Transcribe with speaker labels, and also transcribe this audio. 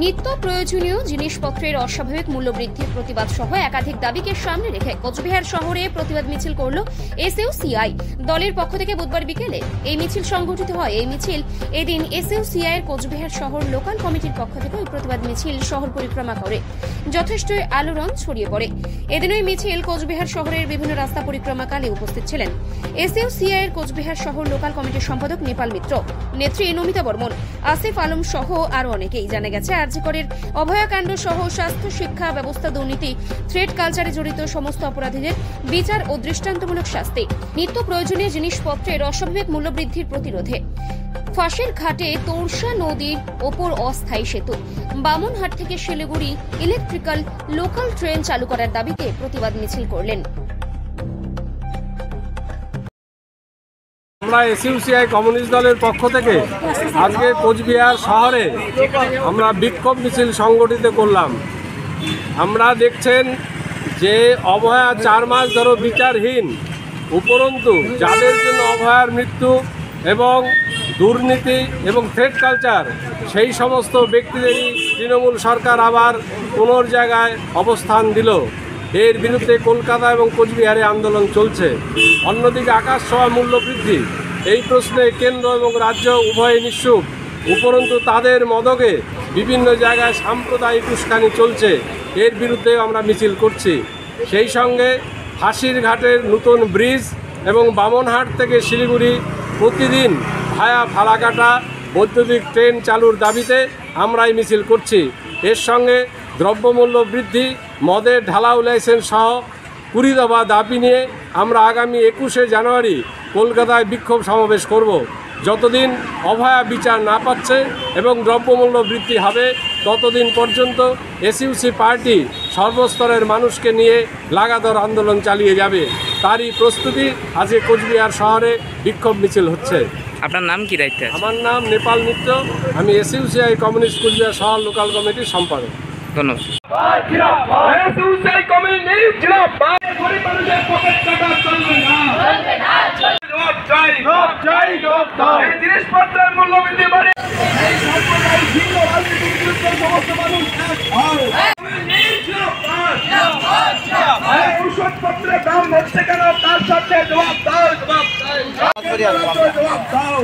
Speaker 1: নিত্য প্রয়োজনীয় জিনিসপত্রের অস্বাভাবিক মূল্য বৃদ্ধির প্রতিবাদ সহ একাধিক দাবিকে সামনে রেখে কোচবিহার শহরে প্রতিবাদ মিছিল করল এসইউসিআই দলের পক্ষ থেকে বুধবার বিকেলে এই মিছিল সংগঠিত হয়। এই মিছিল এদিন এসইউসিআই এর কোচবিহার শহর লোকাল কমিটির পক্ষ থেকে ওই প্রতিবাদ মিছিল শহর পরিক্রমা করে যথেষ্ট আলোড়ন ছড়িয়ে পড়ে। এদিন ওই মিছিল কোচবিহার শহরের বিভিন্ন রাস্তা পরিক্রমাকালে উপস্থিত ছিলেন এসইউসিআই এর কোচবিহার শহর লোকাল কমিটির সম্পাদক নেপাল মিত্র, নেত্রী নমিতা বর্মন, আসিফ আলম সহ আরো অনেকেই। জানা গেছে আরজিকরের অভয়াকাণ্ড সহ স্বাস্থ্য শিক্ষা ব্যবস্থা দুর্নীতি থ্রেড কালচারে জড়িত সমস্ত অপরাধীদের বিচার ও দৃষ্টান্তমূলক শাস্তি, নিত্য প্রয়োজনীয় জিনিসপত্রের অস্বাভাবিক মূল্যবৃদ্ধির প্রতিরোধে ফাঁসের ঘাটে তোরসা নদীর ওপর অস্থায়ী সেতু, বামনহাট থেকে শিলিগুড়ি ইলেকট্রিক্যাল লোকাল ট্রেন চালু করার দাবিতে প্রতিবাদ মিছিল করলেন।
Speaker 2: আমরা এসইউসিআই কমিউনিস্ট দলের পক্ষ থেকে আজকে কোচবিহার শহরে আমরা বিক্ষোভ মিছিল সংগঠিত করলাম। আমরা দেখছেন যে অভয়া 4 মাস ধরে বিচারহীন, উপরন্তু যাদের জন্য অভয়ার মৃত্যু এবং দুর্নীতি এবং থ্রেড কালচার, সেই সমস্ত ব্যক্তিদেরই তৃণমূল সরকার আবার পুনর জায়গায় অবস্থান দিল। এর বিরুদ্ধে কলকাতা এবং কোচবিহারে আন্দোলন চলছে। অন্যদিকে আকাশ ছোঁয়া মূল্য বৃদ্ধি, এই প্রশ্নে কেন্দ্র এবং রাজ্য উভয়ে নিশ্চুপ, উপরন্তু তাদের মদকে বিভিন্ন জায়গায় সাম্প্রদায়িক উস্কানি চলছে। এর বিরুদ্ধে আমরা মিছিল করছি। সেই সঙ্গে ফাঁসির ঘাটের নতুন ব্রিজ এবং বামনহাট থেকে শিলিগুড়ি প্রতিদিন ভায়া ফালাকাটা বৈদ্যুতিক ট্রেন চালুর দাবিতে আমরা এই মিছিল করছি। এর সঙ্গে দ্রব্যমূল্য বৃদ্ধি, মদের ঢালাও লাইসেন্স সহ 20 দফা দাবি নিয়ে আমরা আগামী 21শে জানুয়ারি কলকাতায় বিক্ষোভ সমাবেশ করব। যতদিন অভয়া বিচার না পাচ্ছে এবং দ্রব্যমূল্য বৃদ্ধি হবে ততদিন পর্যন্ত এসইউসি পার্টি সর্বস্তরের মানুষকে নিয়ে লাগাতার আন্দোলন চালিয়ে যাবে। তারই প্রস্তুতি আজকে কোচবিহার শহরে বিক্ষোভ মিছিল হচ্ছে।
Speaker 3: আপনার নাম কি? দায়িত্বে?
Speaker 2: আমার নাম নেপাল মিত্র, আমি এসইউসিআই কমিউনিস্ট কোচবিহার শহর লোকাল কমিটির সম্পাদক।
Speaker 3: ধন্যবাদ।
Speaker 4: জিনিসপত্রের মূল্য বৃদ্ধি বাড়ে, ওষুধপত্রের দাম হচ্ছে কেন তার সাথে জবাব দাও, জবাব দাও।